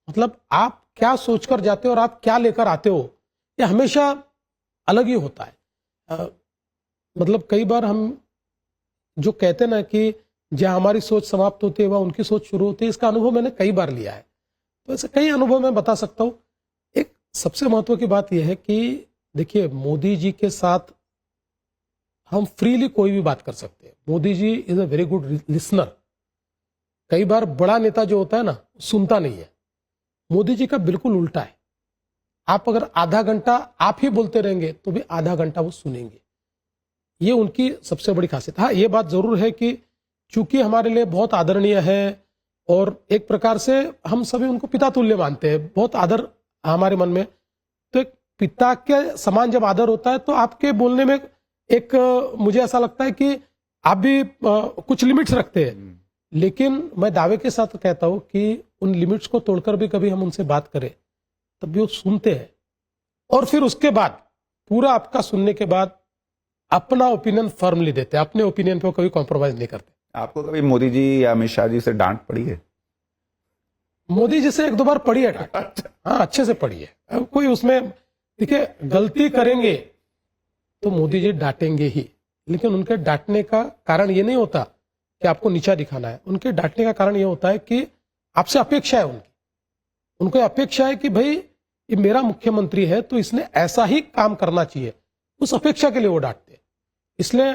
मतलब आप क्या सोचकर जाते हो और आप क्या लेकर आते हो, ये हमेशा अलग ही होता है। मतलब कई बार हम जो कहते हैं ना कि जहां हमारी सोच समाप्त होती है वह उनकी सोच शुरू होती है, इसका अनुभव मैंने कई बार लिया है। तो ऐसे कई अनुभव मैं बता सकता हूं। एक सबसे महत्व की बात यह है कि देखिए, मोदी जी के साथ हम फ्रीली कोई भी बात कर सकते हैं। Modi ji is a very good listener. कई बार बड़ा नेता जो होता है ना, सुनता नहीं है। मोदी जी का बिल्कुल उल्टा है। आप अगर आधा घंटा आप ही बोलते रहेंगे तो भी आधा घंटा वो सुनेंगे। ये उनकी सबसे बड़ी खासियत। हाँ, ये बात जरूर है कि चूंकि हमारे लिए बहुत आदरणीय है और एक प्रकार से हम सभी उनको पिता तुल्य मानते हैं, बहुत आदर हमारे मन में, तो एक पिता के समान जब आदर होता है तो आपके बोलने में एक मुझे ऐसा लगता है कि आप भी कुछ लिमिट्स रखते हैं। लेकिन मैं दावे के साथ कहता हूं कि उन लिमिट्स को तोड़कर भी कभी हम उनसे बात करें तब भी वो सुनते हैं, और फिर उसके बाद पूरा आपका सुनने के बाद अपना ओपिनियन फर्मली देते हैं। अपने ओपिनियन पे कभी कॉम्प्रोमाइज नहीं करते। आपको कभी मोदी जी या अमित शाह जी से डांट पड़ी है? मोदी जी से एक दो बार पड़ी है डांट। हाँ, अच्छे से पड़ी है। कोई उसमें देखिए, गलती करेंगे तो मोदी जी डांटेंगे ही, लेकिन उनके डांटने का कारण ये नहीं होता कि आपको नीचा दिखाना है। उनके डांटने का कारण ये होता है कि आपसे अपेक्षा है उनको अपेक्षा है कि भाई ये मेरा मुख्यमंत्री है तो इसने ऐसा ही काम करना चाहिए। उस अपेक्षा के लिए वो डांटते हैं, इसलिए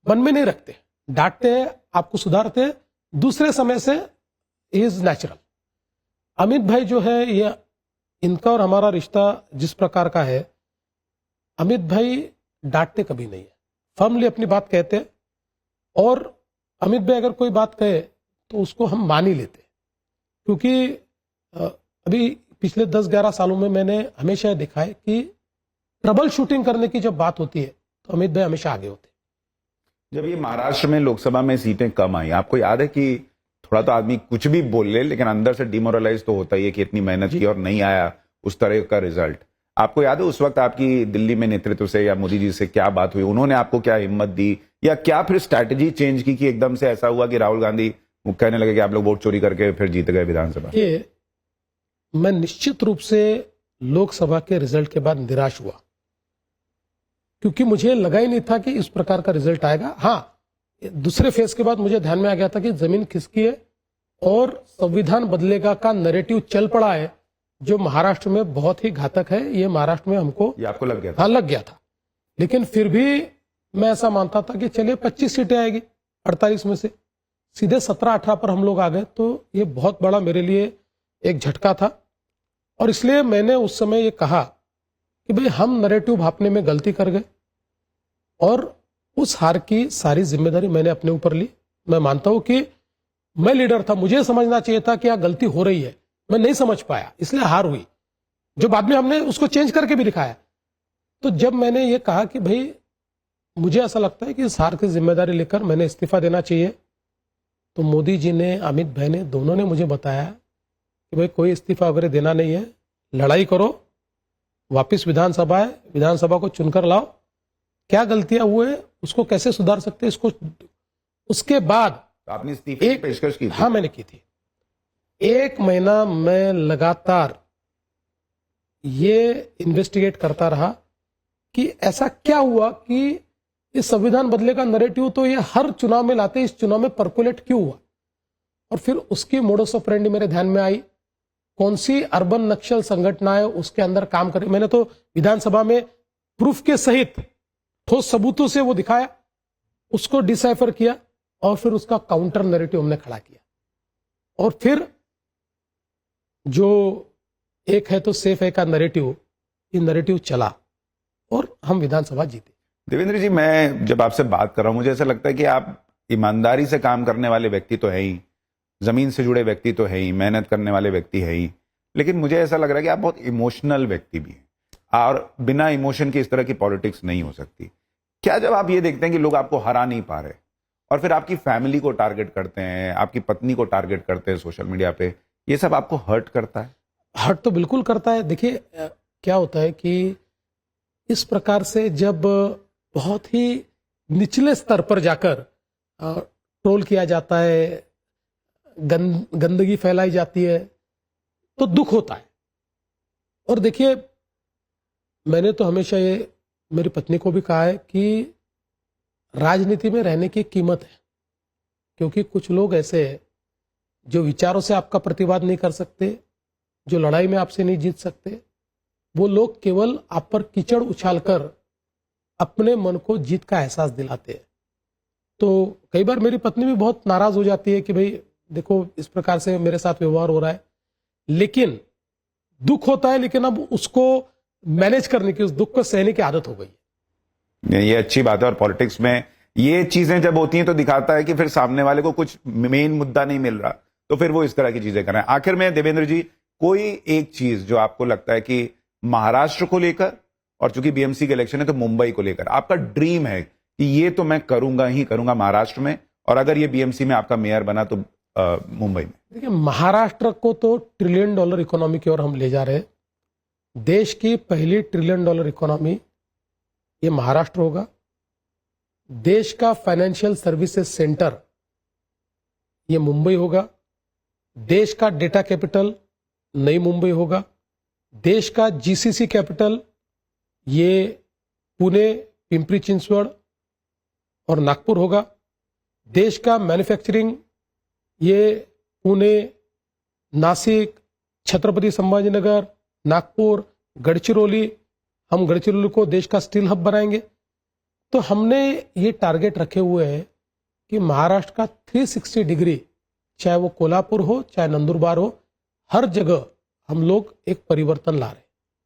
मन में नहीं रखते। डांटते हैं, आपको सुधारते हैं, दूसरे समय से इज नेचुरल। अमित भाई जो है, ये इनका और हमारा रिश्ता जिस प्रकार का है, अमित भाई डांटते कभी नहीं है, फर्मली अपनी बात कहते हैं। और अमित भाई अगर कोई बात कहे तो उसको हम मान ही लेते हैं, क्योंकि अभी पिछले 10-11 सालों में मैंने हमेशा देखा है कि ट्रबल शूटिंग करने की जब बात होती है तो अमित भाई हमेशा आगे होते हैं। जब ये महाराष्ट्र में लोकसभा में सीटें कम आई, आपको याद है कि थोड़ा तो आदमी कुछ भी बोल ले लेकिन अंदर से डिमोरलाइज तो होता ही है कि इतनी मेहनत की और नहीं आया उस तरह का रिजल्ट। आपको याद है उस वक्त आपकी दिल्ली में नेतृत्व से या मोदी जी से क्या बात हुई? उन्होंने आपको क्या हिम्मत दी, या क्या फिर स्ट्रैटेजी चेंज की कि एकदम से ऐसा हुआ कि राहुल गांधी कहने लगे कि आप लोग वोट चोरी करके फिर जीत गए विधानसभा? ये मैं निश्चित रूप से लोकसभा के रिजल्ट के बाद निराश हुआ, क्योंकि मुझे लगा ही नहीं था कि इस प्रकार का रिजल्ट आएगा। हाँ, दूसरे फेज के बाद मुझे ध्यान में आ गया था कि जमीन खिसकी है और संविधान बदलेगा का नैरेटिव चल पड़ा है, जो महाराष्ट्र में बहुत ही घातक है। ये महाराष्ट्र में हमको, ये आपको लग गया था? हाँ, लग गया था। लेकिन फिर भी मैं ऐसा मानता था कि चलिए 25 सीटें आएगी 48 में से, सीधे 17-18 पर हम लोग आ गए, तो ये बहुत बड़ा मेरे लिए एक झटका था। और इसलिए मैंने उस समय ये कहा कि भाई हम नैरेटिव भापने में गलती कर गए, और उस हार की सारी जिम्मेदारी मैंने अपने ऊपर ली। मैं मानता हूं कि मैं लीडर था, मुझे समझना चाहिए था कि यह गलती हो रही है, मैं नहीं समझ पाया, इसलिए हार हुई, जो बाद में हमने उसको चेंज करके भी दिखाया। तो जब मैंने ये कहा कि भाई मुझे ऐसा लगता है कि इस हार की जिम्मेदारी लेकर मैंने इस्तीफा देना चाहिए, तो मोदी जी ने, अमित भाई ने, दोनों ने मुझे बताया कि भाई कोई इस्तीफा वगैरह देना नहीं है, लड़ाई करो, वापस विधानसभा है, विधानसभा को चुनकर लाओ, क्या गलतियां हुए उसको कैसे सुधार सकते इसको। उसके बाद तो आपने इस्तीफे की पेशकश की थी? हाँ, मैंने की थी। 1 महीना मैं लगातार ये इन्वेस्टिगेट करता रहा कि ऐसा क्या हुआ कि ये संविधान बदले का नैरेटिव तो ये हर चुनाव में लाते, इस चुनाव में परकुलेट क्यों हुआ। और फिर उसकी मोडस ऑपरेंडी मेरे ध्यान में आई, कौन सी अर्बन नक्सल संगठनाएं उसके अंदर काम कर रही। मैंने तो विधानसभा में प्रूफ के सहित ठोस सबूतों से वो दिखाया, उसको डिसाइफर किया और फिर उसका काउंटर नैरेटिव हमने खड़ा किया। और फिर जो एक है तो सेफ है का नैरेटिव, ये नैरेटिव चला और हम विधानसभा जीते। देवेंद्र जी, मैं जब आपसे बात कर रहा हूं मुझे ऐसा लगता है कि आप ईमानदारी से काम करने वाले व्यक्ति तो है ही, जमीन से जुड़े व्यक्ति तो है ही, मेहनत करने वाले व्यक्ति है ही, लेकिन मुझे ऐसा लग रहा है कि आप बहुत इमोशनल व्यक्ति भी हैं और बिना इमोशन के इस तरह की पॉलिटिक्स नहीं हो सकती। क्या जब आप ये देखते हैं कि लोग आपको हरा नहीं पा रहे और फिर आपकी फैमिली को टारगेट करते हैं, आपकी पत्नी को टारगेट करते हैं सोशल मीडिया पे, ये सब आपको हर्ट करता है? हर्ट तो बिल्कुल करता है। देखिए क्या होता है कि इस प्रकार से जब बहुत ही निचले स्तर पर जाकर ट्रोल किया जाता है, गंदगी फैलाई जाती है, तो दुख होता है। और देखिए मैंने तो हमेशा ये मेरी पत्नी को भी कहा है कि राजनीति में रहने की कीमत है, क्योंकि कुछ लोग ऐसे हैं जो विचारों से आपका प्रतिवाद नहीं कर सकते, जो लड़ाई में आपसे नहीं जीत सकते, वो लोग केवल आप पर कीचड़ उछालकर अपने मन को जीत का एहसास दिलाते हैं। तो कई बार मेरी पत्नी भी बहुत नाराज हो जाती है कि भाई देखो इस प्रकार से मेरे साथ व्यवहार हो रहा है, लेकिन दुख होता है, लेकिन अब उसको मैनेज करने की, उस दुख को सहने की आदत हो गई है। ये अच्छी बात है। और पॉलिटिक्स में ये चीजें जब होती हैं तो दिखाता है कि फिर सामने वाले को कुछ मेन मुद्दा नहीं मिल रहा, तो फिर वो इस तरह की चीजें कर रहे हैं। आखिर में देवेंद्र जी, कोई एक चीज जो आपको लगता है कि महाराष्ट्र को लेकर, और चूंकि बीएमसी के इलेक्शन है तो मुंबई को लेकर आपका ड्रीम है कि ये तो मैं करूंगा ही करूंगा महाराष्ट्र में, और अगर ये बीएमसी में आपका मेयर बना तो मुंबई में? देखिए महाराष्ट्र को तो $1 ट्रिलियन इकोनॉमी की ओर हम ले जा रहे हैं। देश की पहली $1 ट्रिलियन इकोनॉमी ये महाराष्ट्र होगा। देश का फाइनेंशियल सर्विसेज सेंटर ये मुंबई होगा। देश का डेटा कैपिटल नई मुंबई होगा। देश का जीसीसी कैपिटल ये पुणे, पिंपरी चिंचवड़ और नागपुर होगा। देश का मैन्युफैक्चरिंग ये पुणे, नासिक, छत्रपति संभाजीनगर, नागपुर, गढ़चिरौली, हम गढ़चिरौली को देश का स्टील हब बनाएंगे। तो हमने ये टारगेट रखे हुए हैं कि महाराष्ट्र का 360 डिग्री, चाहे वो कोल्हापुर हो चाहे नंदुरबार हो, हर जगह हम लोग एक परिवर्तन ला रहे हैं।